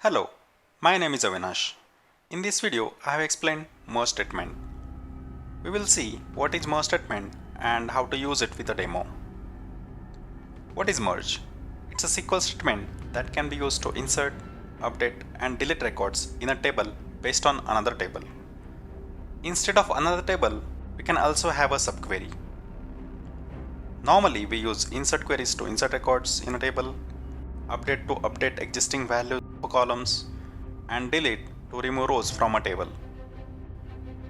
Hello, my name is Avinash. In this video, I have explained merge statement. We will see what is merge statement and how to use it with a demo. What is merge? It's a SQL statement that can be used to insert, update and delete records in a table based on another table. Instead of another table, we can also have a subquery. Normally, we use insert queries to insert records in a table, update to update existing values for columns, and delete to remove rows from a table.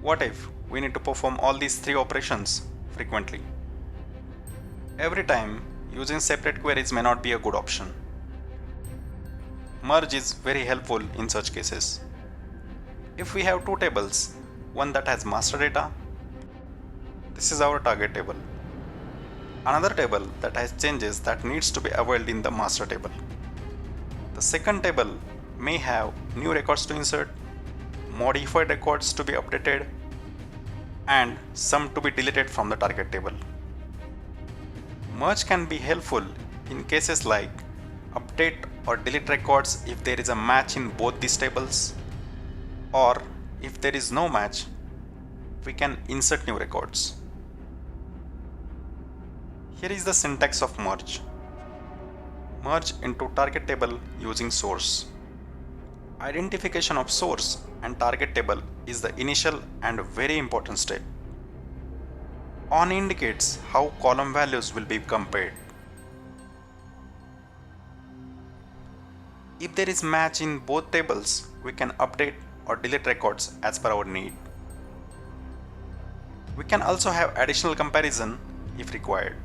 What if we need to perform all these three operations frequently? Every time, using separate queries may not be a good option. Merge is very helpful in such cases. If we have two tables, one that has master data, this is our target table. Another table that has changes that needs to be availed in the master table. The second table may have new records to insert, modified records to be updated, and some to be deleted from the target table. Merge can be helpful in cases like update or delete records if there is a match in both these tables, or if there is no match, we can insert new records. Here is the syntax of merge. Merge into target table using source. Identification of source and target table is the initial and very important step. On indicates how column values will be compared. If there is match in both tables, we can update or delete records as per our need. We can also have additional comparison if required.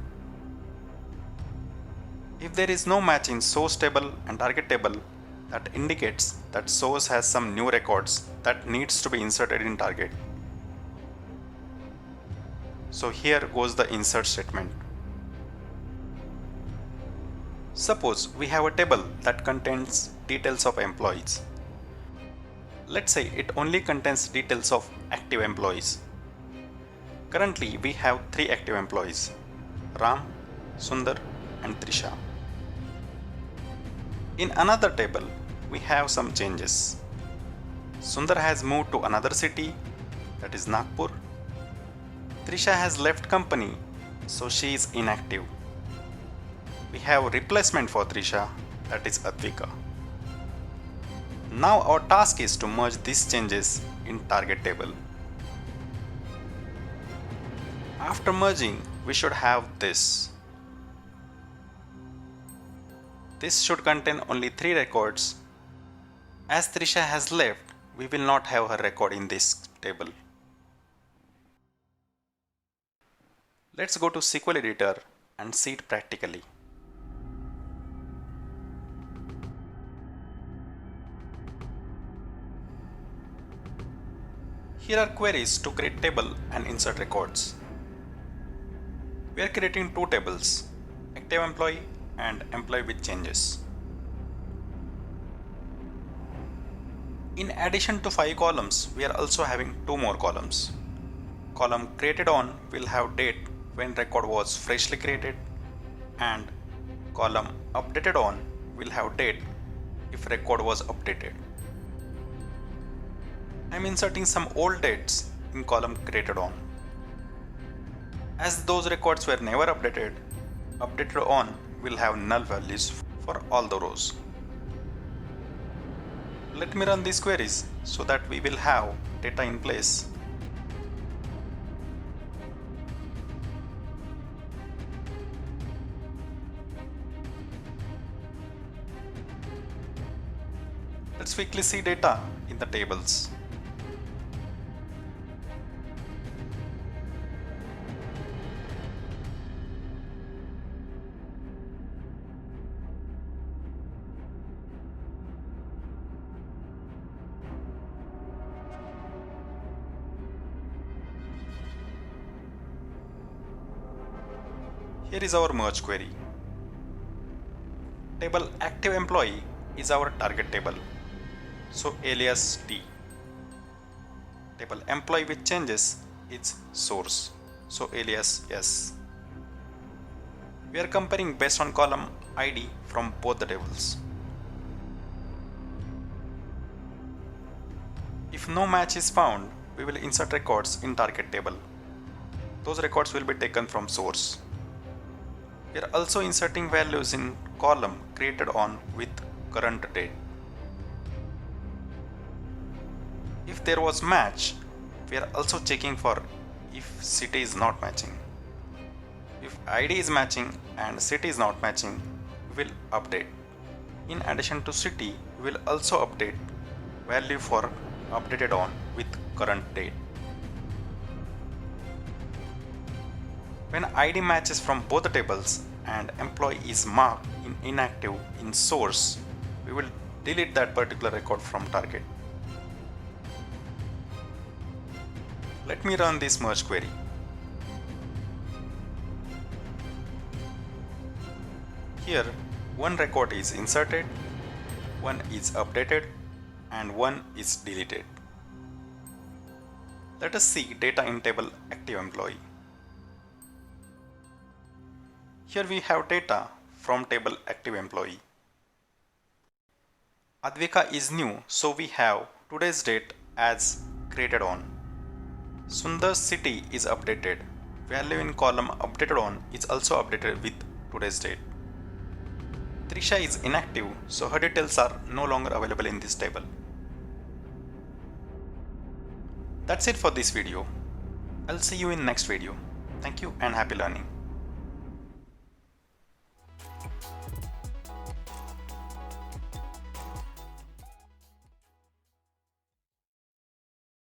If there is no match in source table and target table, that indicates that source has some new records that needs to be inserted in target. So here goes the insert statement. Suppose we have a table that contains details of employees. Let's say it only contains details of active employees. Currently we have 3 active employees, Ram, Sundar and Trisha. In another table, we have some changes. Sundar has moved to another city, that is Nagpur. Trisha has left company, so she is inactive. We have a replacement for Trisha, that is Advika. Now our task is to merge these changes in target table. After merging, we should have this. This should contain only 3 records. As Trisha has left, we will not have her record in this table. Let's go to SQL editor and see it practically. Here are queries to create table and insert records. We are creating 2 tables, active employee and employee with changes. In addition to 5 columns, we are also having 2 more columns. Column created on will have date when record was freshly created, and column updated on will have date if record was updated. I am inserting some old dates in column created on. As those records were never updated, updated on will have null values for all the rows. Let me run these queries so that we will have data in place. Let's quickly see data in the tables. Here is our merge query. Table active employee is our target table, so alias T. Table employee with changes is source, so alias S. We are comparing based on column ID from both the tables. If no match is found, we will insert records in target table. Those records will be taken from source. We are also inserting values in column created on with current date. If there was match, we are also checking for if city is not matching. If ID is matching and city is not matching, we will update. In addition to city, we will also update value for updated on with current date. When ID matches from both the tables and employee is marked inactive in source, we will delete that particular record from target. Let me run this merge query. Here, one record is inserted, one is updated, and one is deleted. Let us see data in table active employee. Here we have data from table active employee. Advika is new, so we have today's date as created on. Sundar's city is updated. Value in column updated on is also updated with today's date. Trisha is inactive, so her details are no longer available in this table. That's it for this video. I'll see you in next video. Thank you and happy learning.